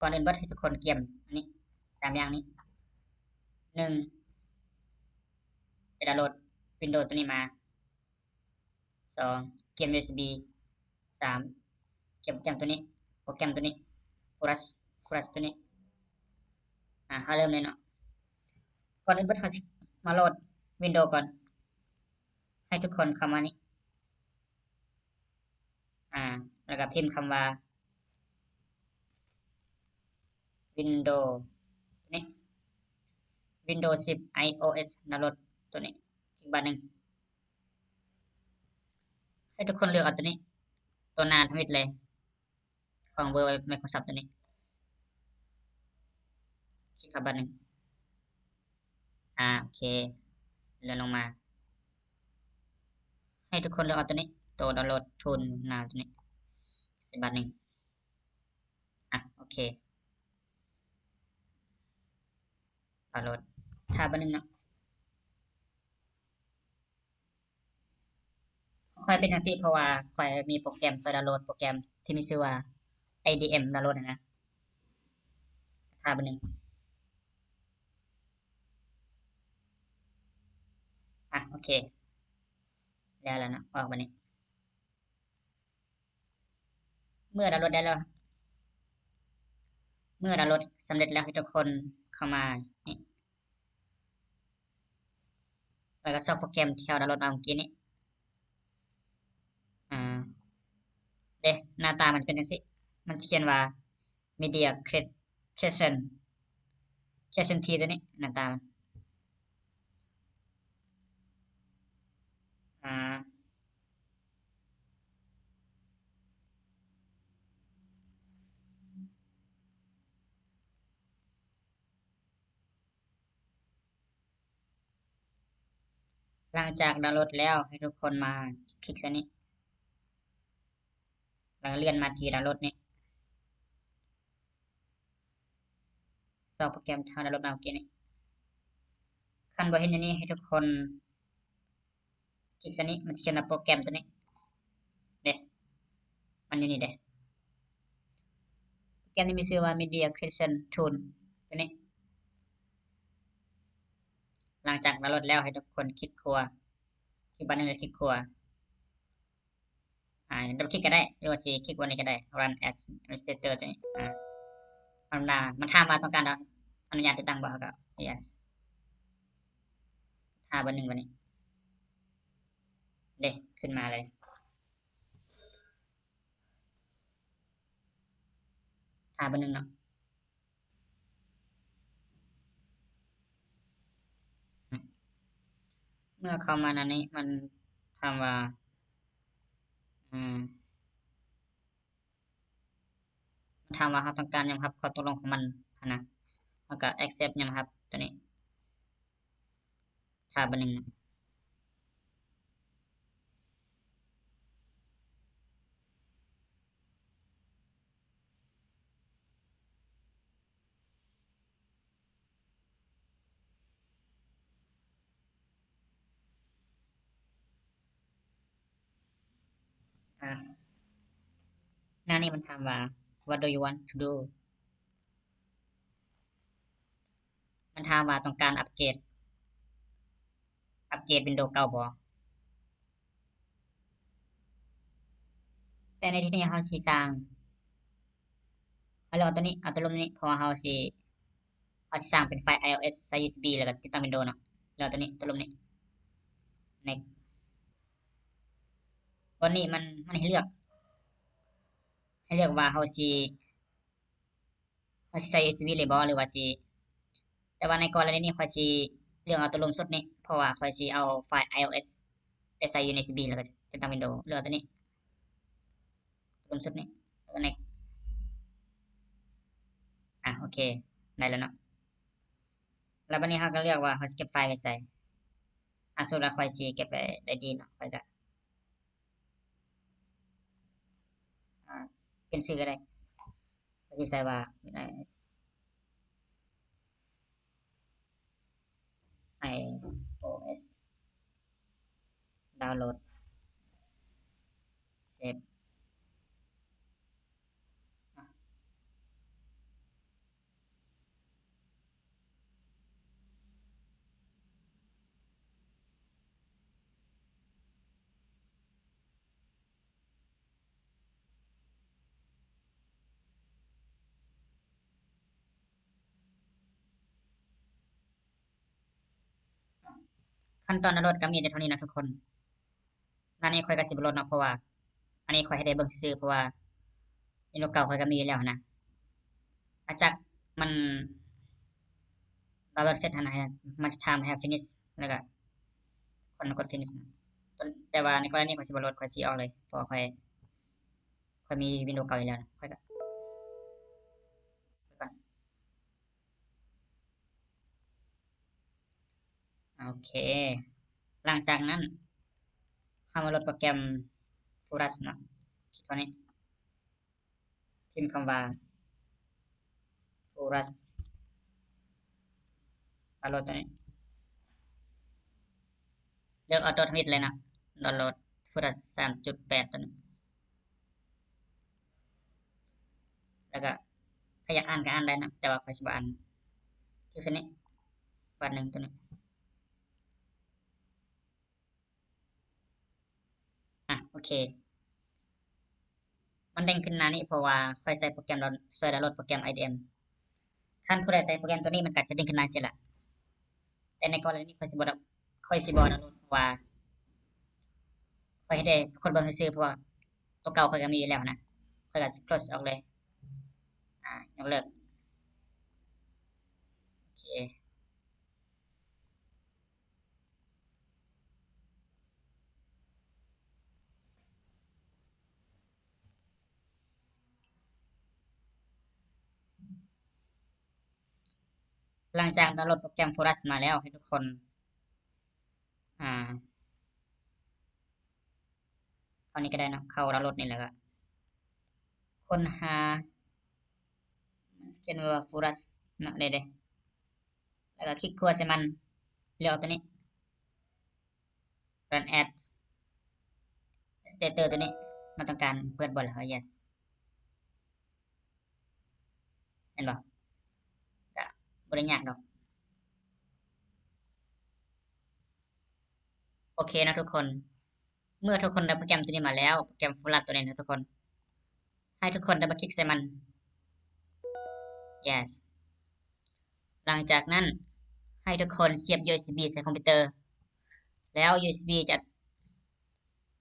ก่อนอื่นเบิดให้ทุกคนเกี่ยมอันนี้3อย่างนี้1ไปดาวน์โหลด Windows ตัวนี้มา2เกี่ยม USB 3เกี่ยมโปรแกรมตัวนี้ Flash ตัวนี้เฮาเริ่มเลยเนาะก่อนอื่นเบิดเฮาสิมาโหลด Windows ก่อนให้ทุกคนเข้ามานี่แล้วก็พิมพ์คำว่า Windows ตัวนี้ Windows 10 iOS ดาวน์โหลดตัวนี้อีกบาทหนึ่งให้ทุกคนเลือกเอาตัวนี้ ตัวหน้าทวิตเลยของเบอร์ Microsoft ตัวนี้คลิกเข้าบาทหนึ่งโอเคเลื่อนลงมา ให้ทุกคนเลือกเอาตัวนี้ ตัวดาวน์โหลดทูลหน้าตัวนี้10 บาทหนึ่งโอเคดาวน์โหลดถ้าบาทหนึ่งเนาะค่อยเป็นจังซี่เพราะว่าค่อยมีโปรแกรมซอยดาวน์โหลดโปรแกรมที่มีชื่อว่า IDM ดาวน์โหลดนะถ้าบาทหนึ่งโอเคแล้วนะออกบัดนี้เมื่อดาวน์โหลดได้แล้วเมื่อดาวน์โหลดสำเร็จแล้วให้ทุกคนเข้ามานี่แล้วก็ซอกโปรแกรมที่เราดาวน์โหลดมาเมื่อกี้นี้เด้หน้าตามันเป็นจังซี่มันเขียนว่า Media Creation T ตัวนี้หน้าตามันหลังจากดาวน์โหลดแล้วให้ทุกคนมาคลิกซะนี้แล้วก็เลื่อนมาที่ดาวน์โหลดนี้ซอกโปรแกรมที่เราดาวน์โหลดมาเมื่อกี้นี้คันบ่เห็นอยู่นี่ให้ทุกคนคลิกซะนี้มันเขียนว่าโปรแกรมตัวนี้เด้มันอยู่นี่เด้โปรแกรมนี้มีชื่อว่า Media Creation Tool ตัวนี้หลังจากดาวน์โหลดแล้วให้ทุกคนคลิกครัวคลิกบาทหนึงแล้วคลิกครัวดับเบิลคลิกก็ได้หรือว่าสิคลิกบนนี้ก็ได้ Run as Administrator ตัวนี้ธรรมดามันถามว่าต้องการอนุญาตติดตั้งบ่ก็ yes บาทหนึ่งบัดนี้เด้ขึ้นมาเลยบาทหนึ่งเนาะเมื่อเข้ามาในนี้มันถามว่ามันถามว่าเราต้องการหยังครับข้อตกลงของมันนะแล้วก็ accept หยังครับตัวนี้บาทหนึ่งอ่าหน้านี้มันถามว่า what do you want to do มันถามว่าต้องการอัปเกรด Windows เก่าบ่แต่ในที่นี้เราสิสร้างเอาตัวนี้เอาตัวลงนี้เพราะว่าเราสิสร้างเป็นไฟล์ iOS ใส่ USB แล้วก็ติดตั้ง Windows เนาะแล้วตัวนี้ตัวลงนี้ next ตัวนี้มันให้เลือกว่าเราสิใส่ USB เลยบ่หรือว่าสิแต่ว่าในกรณีนี้ข้อยสิเลือกเอาตัวลงสุดนี้เพราะว่าข้อยสิเอาไฟล์ iOS ไปใส่อยู่ใน USB แล้วก็ติดตั้ง Windows เลือกตัวนี้ตัวลงสุดนี้แล้วก็ next โอเคได้แล้วเนาะแล้วบัดนี้เราก็เลือกว่าเราสิเก็บไฟล์ไว้ไสสมมุติว่าข้อยสิเก็บไว้ได้ดีเนาะข้อยก็เปลี่ยนชื่อก็ได้ข้อยสิใส่ว่า iOS ดาวน์โหลดเซฟ ขั้นตอนดาวน์โหลดก็มีแต่เท่านี้นะทุกคนงานนี้ค่อยก็สิบ่โหลดเนาะเพราะว่าอันนี้ค่อยให้ได้เบิ่งซื่อๆเพราะว่าในโลกเก่าค่อยก็มีแล้วนะอาจจะมันดาวน์โหลดเสร็จหั่นนะ much time have finish แล้วก็คนกด finish แต่ว่าในกรณีข้อยสิบ่โหลดข้อยสิออกเลยเพราะว่าข้อยมี Windows เก่าอยู่แล้วนะข้อยก็ไปก่อนโอเคหลังจากนั้นเข้ามาโหลดโปรแกรม Flash เนาะคลิกเข้านี้พิมพ์คำว่า Flash ดาวน์โหลดตัวนี้เลือกออโต้ทวิตเลยนะดาวน์โหลด Flash 3.8 ตัวนี้แล้วก็ถ้าอยากอ่านก็อ่านได้นะแต่ว่าข้อยสิบ่อ่านคือตัวนี้บาทหนึ่งตัวนี้โอเคมันเด้งขึ้นหน้านี้เพราะว่าค่อยใช้โปรแกรมช่วยดาวน์โหลดโปรแกรม IDM คันผู้ใดใช้โปรแกรมตัวนี้มันก็จะเด้งขึ้นหน้าจังซี่ล่ะแต่ในกรณีนี้ข้อยสิบ่ดาวน์โหลดเพราะว่าข้อยเฮ็ดได้คนเบิ่งซื่อๆเพราะว่าตัวเก่าข้อยก็มีอยู่แล้วนะข้อยก็สิ close ออกเลยยกเลิกโอเคหลังจากดาวน์โหลดโปรแกรม Flash มาแล้วให้ทุกคนอ่าเข้านี้ก็ได้เนาะเข้าดาวน์โหลดนี่แล้วก็ค้นหาเขียนว่า Flash เนาะเด้ๆแล้วก็คลิกขวาใส่มันเลือกตัวนี้ run ads status ตัวนี้มันต้องการเปิดบ่ล่ะ yes เห็นบ่ก็บ่ได้ยากดอกโอเคนะทุกคนเมื่อทุกคนได้โปรแกรมตัวนี้มาแล้วโปรแกรม Flash ตัวนี้นะทุกคนให้ทุกคนดับเบิลคลิกใส่มัน yes หลังจากนั้นให้ทุกคนเสียบ USB ใส่คอมพิวเตอร์แล้ว USB จะ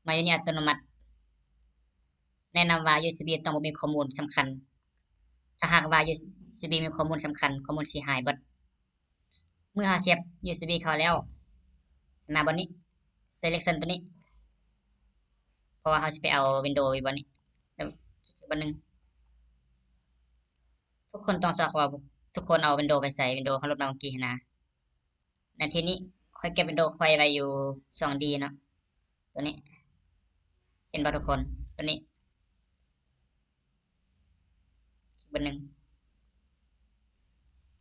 มาอยู่ในอัตโนมัติแนะนำว่า USB ต้องบ่มีข้อมูลสำคัญถ้าหากว่า USB มีข้อมูลสำคัญข้อมูลสิหายเบิดเมื่อเราเสียบ USB เข้าแล้วมาบนนี้ selection ตัวนี้เพราะว่าเราสิไปเอา Windows อยู่บนนี้แล้วบนนึงทุกคนต้องทราบว่าทุกคนเอา Windows ไปใส่ Windows เขาลดมาเมื่อกี้นะในที่นี้ค่อยเก็บ Windows ค่อยไว้อยู่ 2D เนาะตัวนี้เห็นบ่ทุกคนตัวนี้บนนึง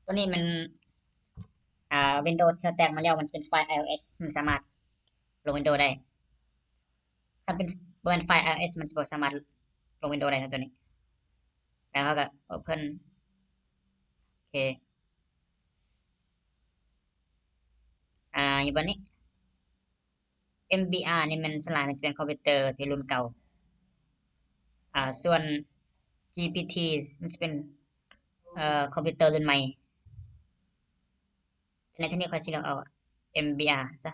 ตัวนี้มันWindows ที่เราแต่งมาแล้วมันเป็นไฟล์ iOS มันสามารถลง Windows ได้ถ้าเป็นบ่แม่นไฟล์ iOS มันสิบ่สามารถลง Windows ได้นะตัวนี้แล้วเขาก็ Open โอเคอยู่บนนี้ MBR นี่มันส่วนหลายมันจะเป็นคอมพิวเตอร์ที่รุ่นเก่าส่วน GPT มันจะเป็นคอมพิวเตอร์รุ่นใหม่ในที่นี้ค่อยสิเลือกเอา MBR ซะ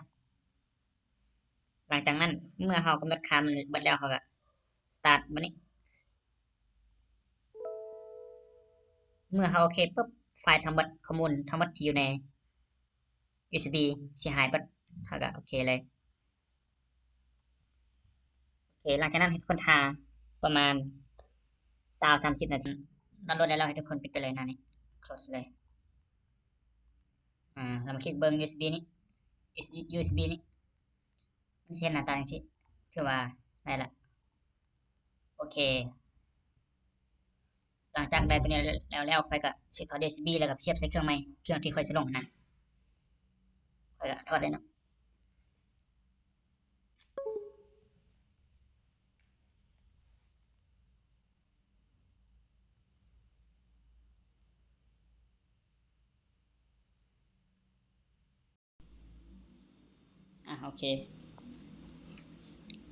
หลังจากนั้นเมื่อเรากำหนดค่ามันเบิดแล้วเราก็ start บัดนี้เมื่อเราโอเคปุ๊บไฟล์ทั้งหมดข้อมูลทั้งหมดที่อยู่ใน USB สิหายเบิดเราก็โอเคเลยโอเคหลังจากนั้นให้ทุกคนท่าประมาณ20-30 นาทีดาวน์โหลดได้แล้วให้ทุกคนปิดไปเลยหน้านี้ close เลยเรามาคลิกเบิ่ง USB นี้ USB นี้มันสิเห็นหน้าตาจังซี่ถือว่าได้ละโอเคหลังจากได้ตัวนี้แล้วค่อยก็สิเข้า USB แล้วก็เสียบใส่เครื่องใหม่เครื่องที่ค่อยสิลงนั่นค่อยก็ถอดได้เนาะโอเค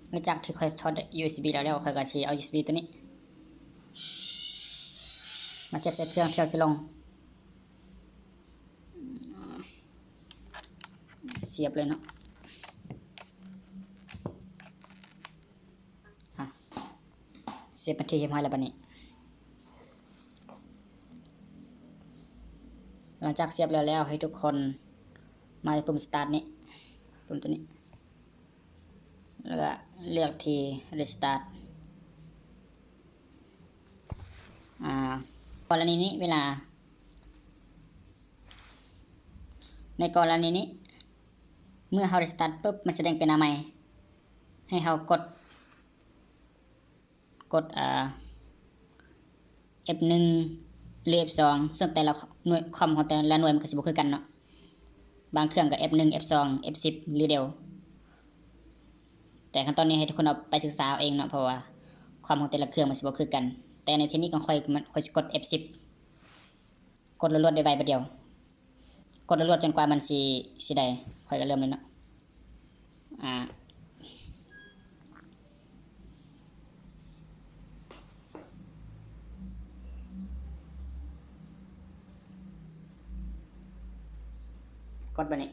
หลังจากที่ค่อยถอด USB แล้วค่อยก็สิเอา USB ตัวนี้มาเสียบใส่เครื่องที่เราสิลงเสียบเลยเนาะ 10นาทีเรียบร้อยแล้วบัดนี้หลังจากเสียบแล้วให้ทุกคนมาที่ปุ่ม start นี้ปุ่มตัวนี้แล้วก็เลือกที่ restart กรณีนี้เวลาในกรณีนี้เมื่อเรา restart ปุ๊บมันแสดงเป็นหน้าใหม่ให้เรากดF1 หรือ F2 ซึ่งแต่ละหน่วยคอมของแต่ละหน่วยมันก็สิบ่คือกันเนาะบางเครื่องก็ F1 F2 F10 หรือเดียวแต่ขั้นตอนนี้ให้ทุกคนเอาไปศึกษาเอาเองเนาะเพราะว่าความของแต่ละเครื่องมันสิบ่คือกันแต่ในที่นี้ก็ค่อยสิกด F10 กดรัวๆได้ไวบัดเดียวกดรัวๆจนกว่ามันสิได้ค่อยก็เริ่มเลยเนาะกดบัดนี้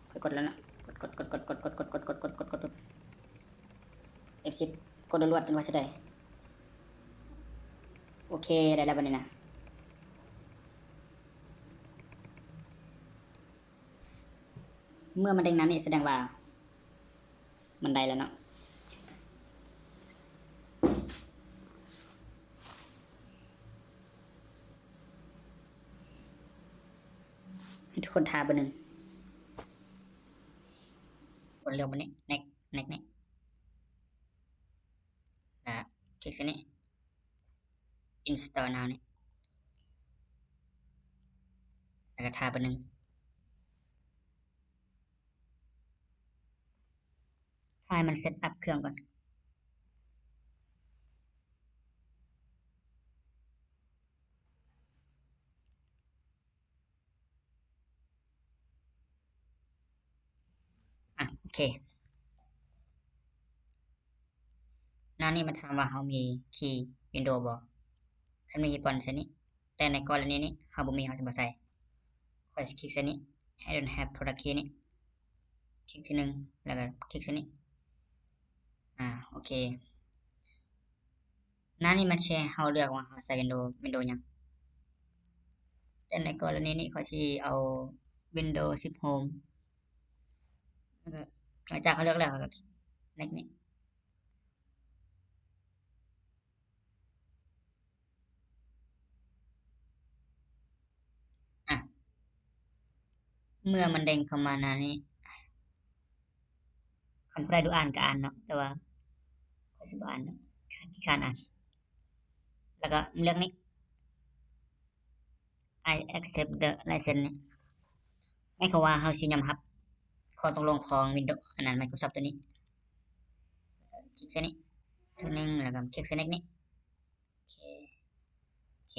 ค่อยกดแล้วเนาะกด F10 กดรัวๆจนกว่าสิได้โอเคได้แล้วบัดนี้นะเมื่อมันเด้งนั้นนี่แสดงว่ามันได้แล้วเนาะให้ทุกคนทาบัดนึงกดเร็วบัดนี้ next นี่คลิกที่นี่ install now นี่แล้วก็ทาบัดนึงให้มันเซตอัพเครื่องก่อนโอเคหน้านี้มันถามว่าเรามีคีย์ Windows บ่คันมีปอนใส่นี้แต่ในกรณีนี้เราบ่มีเราสิบ่ใส่ค่อยคลิกใส่นี้ I don't have product key นี้คลิกที่1แล้วก็คลิกใส่นี้โอเคหน้านี้มันแชร์เราเลือกว่าเราใส่ Windows หยังแต่ในกรณีนี้เขาสิเอา Windows 10 Home แล้วก็หลังจากเขาเลือกแล้วเขาก็ next นี่เมื่อมันเด้งเข้ามาหน้านี้คันผู้ใดดูอ่านก็อ่านเนาะแต่ว่าข้อยสิบ่อ่านเนาะขี้คร้านอ่านแล้วก็เลือกนี้ I accept the license นี่หมายความว่าเราสิยอมรับข้อตกลงของ Windows อันนั้น Microsoft ตัวนี้คลิกใส่นี้ตัวนึงแล้วก็คลิกใส่ next นี้โอเค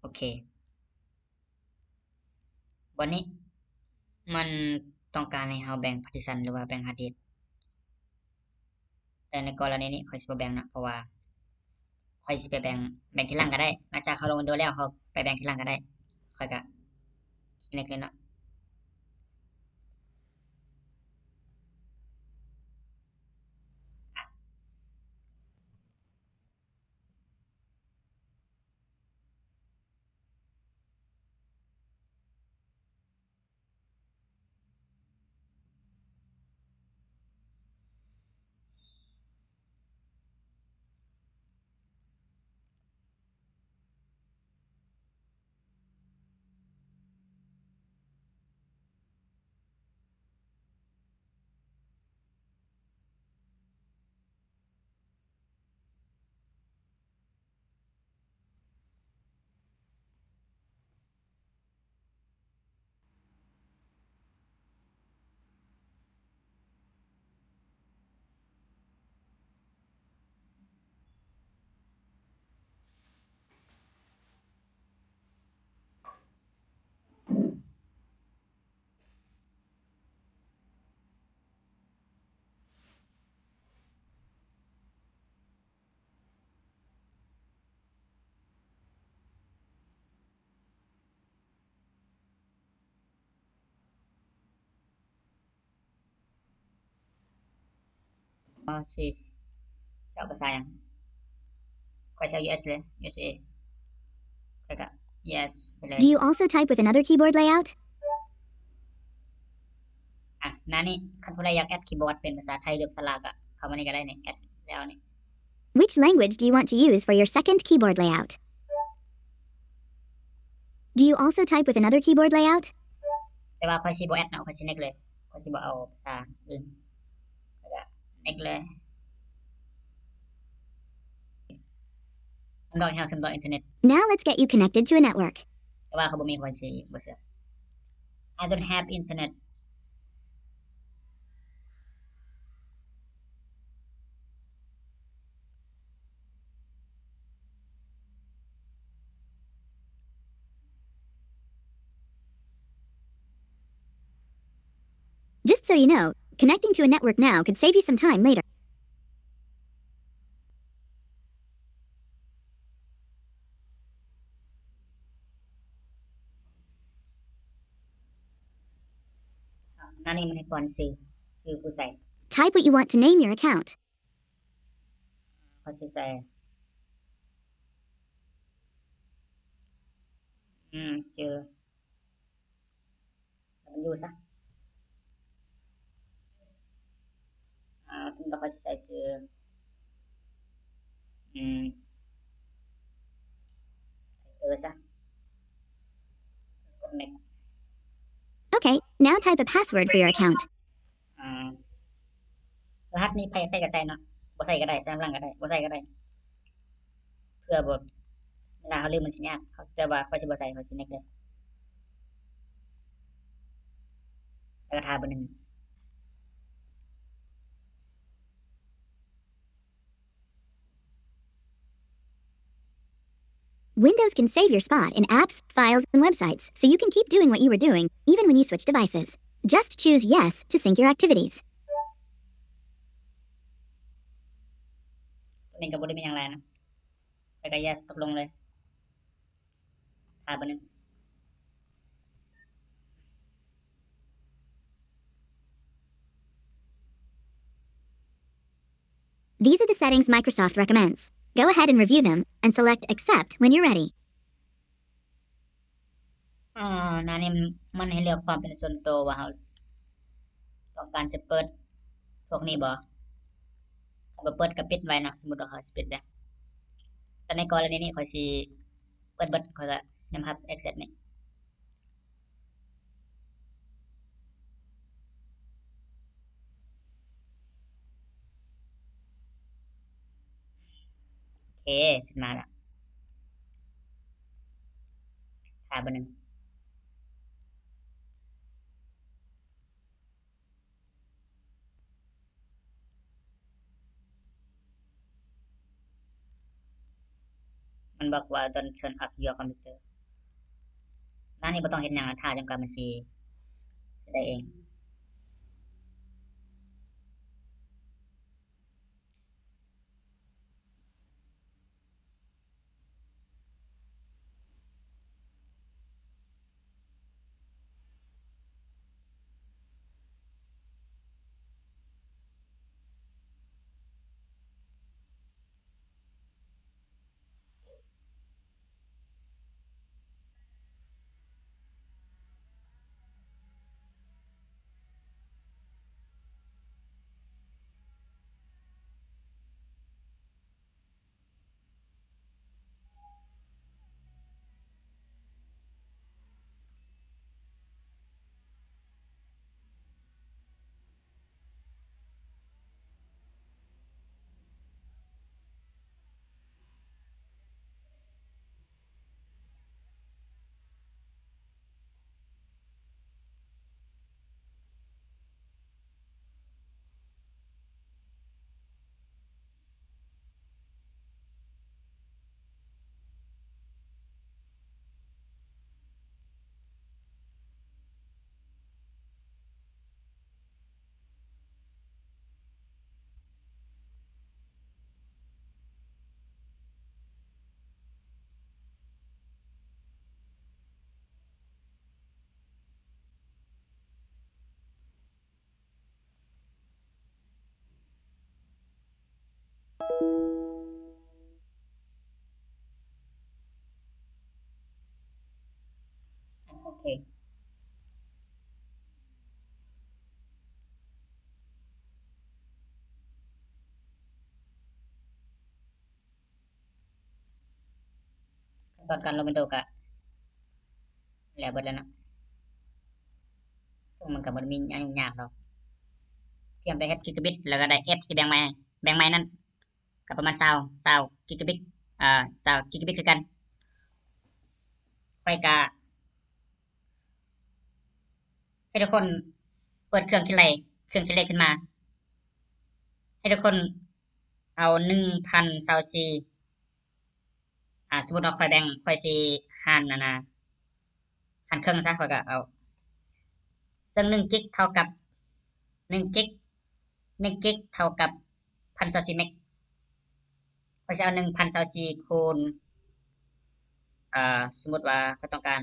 โอเควันนี้มันต้องการให้เราแบ่ง partition หรือว่าแบ่ง hard disk แต่ในกรณีนี้ข้อยสิบ่แบ่งนะเพราะว่าข้อยสิไปแบ่งทีหลังก็ได้หลังจากเขาลง Windows แล้วเขาไปแบ่งทีหลังก็ได้ข้อยก็next เลยเนาะ ซีจะเอาภาษาอย่างค่อยใช้ US เลย USA ค่อยก็ yes ไปเลย Do you also type with another keyboard layout? อ่ะหน้านี้คันผู้ใดอยากแอดคีย์บอร์ดเป็นภาษาไทยหรือภาษาลาวก็เข้ามานี่ก็ได้นี่แอดแล้วนี่ Which language do you want to use for your second keyboard layout? Do you also type with another keyboard layout? แต่ว่าค่อยสิบ่แอดเนาะค่อยสิเน็กเลยค่อยสิบ่เอาภาษาอื่นก็เน็กเลยดอกให้เฮาซึมต่ออินเทอร์เน็ต Now let's get you connected to a network. แต่ว่าเขาบ่มีค่อยสิบ่เชื่อ I don't have internet 'Just so you know, connecting to a network now could save you some time later. หน้านี้มันให้ป้อนชื่อผู้ใส่ Type what you want to name your account. เขาสิใส่ชื่อมันอยู่ซะสมมุติว่าเขาสิใส่ชื่อซะกด next Okay, now type a password for your account. รหัสนี้ไผใส่ก็ใส่เนาะบ่ใส่ก็ได้ใส่นำหลังก็ได้บ่ใส่ก็ได้เพื่อบ่เวลาเขาลืมมันสิยากแต่ว่าข้อยสิบ่ใส่ข้อยสิ next เลยแล้วก็ท่าเบอร์หนึ่ง Windows can save your spot in apps, files, and websites, so you can keep doing what you were doing, even when you switch devices. Just choose Yes to sync your activities. ตัวนี้ก็บ่ได้มีหยังหลายนะแล้วก็ yes ตกลงเลยท่าเบอร์หนึ่ง These are the settings Microsoft recommends. Go ahead and review them, and select Accept when you're ready. หน้านี้มันให้เลือกความเป็นส่วนตัวว่าเราต้องการจะเปิดพวกนี้บ่ถ้าบ่เปิดก็ปิดไว้เนาะสมมุติว่าเราสิปิดได้แต่ในกรณีนี้ข้อยสิเปิดเบิดข้อยก็นำรับ access นี่โอเคขึ้นมาแล้วท่าเบอร์หนึ่งมันบอกว่า don't turn up your computer หน้านี้บ่ต้องเฮ็ดหยังท่าจนกว่ามันสิได้เอง ขั้นตอนการลงวินโดว์ก็แล้วเบิดแล้วเนาะซึ่งมันก็บ่ได้มีหยังยากดอกเพียงแต่เฮ็ดกิกะบิตแล้วก็ได้ F ที่แบ่งใหม่นั่นก็ประมาณ20กิกะบิต20กิกะบิตคือกันข้อยก็ให้ทุกคนเปิดเครื่องคิดเลขขึ้นมาให้ทุกคนเอา1024สมมุติว่าข้อยสิหารนั่นน่ะหารครึ่งซะข้อยก็เอาซึ่ง1กิกเท่ากับ1กิกเท่ากับ1024เมกข้อยสิเอา1024คูณสมมุติว่าข้อยต้องการ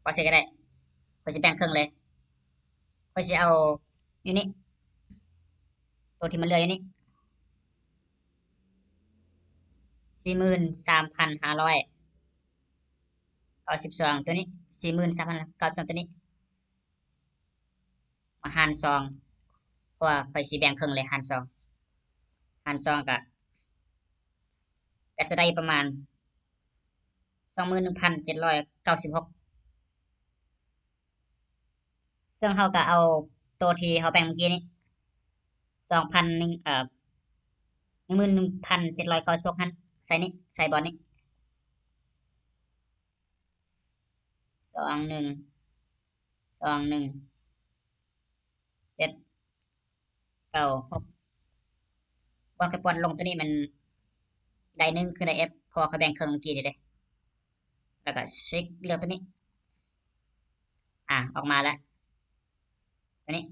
ข้อยสิก็ได้ข้อยสิแบ่งครึ่งเลยข้อยสิเอาอยู่นี่ตัวที่มันเหลืออยู่นี่43,592ตัวนี้43,592ตัวนี้มาหาร2เพราะว่าข้อยสิแบ่งครึ่งเลยหาร2ก็สิได้ประมาณ 21,796 ซึ่งเราก็เอาตัวที่เราแบ่งเมื่อกี้นี้11,796หั่นใส่นี่ใส่บอลนี้21 7 9 6บอลค่อยปอนลงตัวนี้มันได้1คือได้ F เพราะว่าเขาแบ่งครึ่งเมื่อกี้นี่เด้แล้วก็เช็คเลือกตัวนี้ออกมาแล้วตัวนี้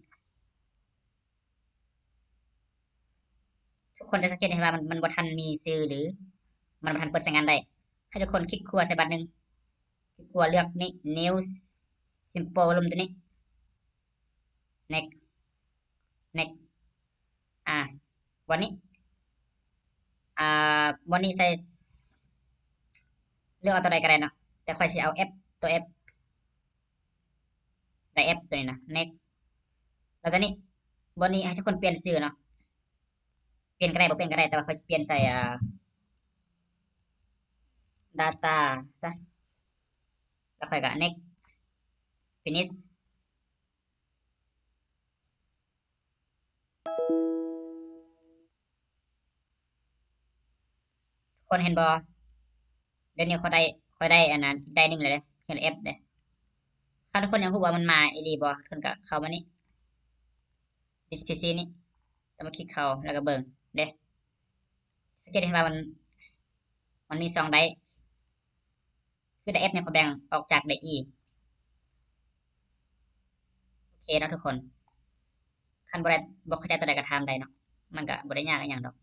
ทุกคนจะสังเกตเห็นว่ามันบ่ทันมีชื่อหรือมันบ่ทันเปิดใช้งานได้ให้ทุกคนคลิกขวาใส่บัตรหนึ่งคลิกขวาเลือกนี่ News Simple ลงตัวนี้ Next วันนี้วันนี้ใส่เลือกเอาตัวใดก็ได้เนาะแต่ค่อยสิเอา F ตัว F ได้ F ตัวนี้นะ Next แล้วตัวนี้วันนี้ให้ทุกคนเปลี่ยนชื่อเนาะเปลี่ยนก็ได้บ่เปลี่ยนก็ได้แต่ว่าค่อยสิเปลี่ยนใส่data ซะแล้วค่อยก็ next finish คนเห็นบ่เดี๋ยวนี้ค่อยได้อันนั้นได้1เลยเด้เขียน F เด้ถ้าทุกคนอยากรู้ว่ามันมาอีหลีบ่ทุกคนก็เข้ามานี่ this PC นี่แล้วมาคลิกเข้าแล้วก็เบิ่งเด้สังเกตเห็นว่ามันมี2ได้คือได้ F เนี่ยเขาแบ่งออกจากได้ E โอเคเนาะทุกคนคันบ่เข้าใจตัวใดก็ถามได้เนาะมันก็บ่ได้ยากอีหยังดอก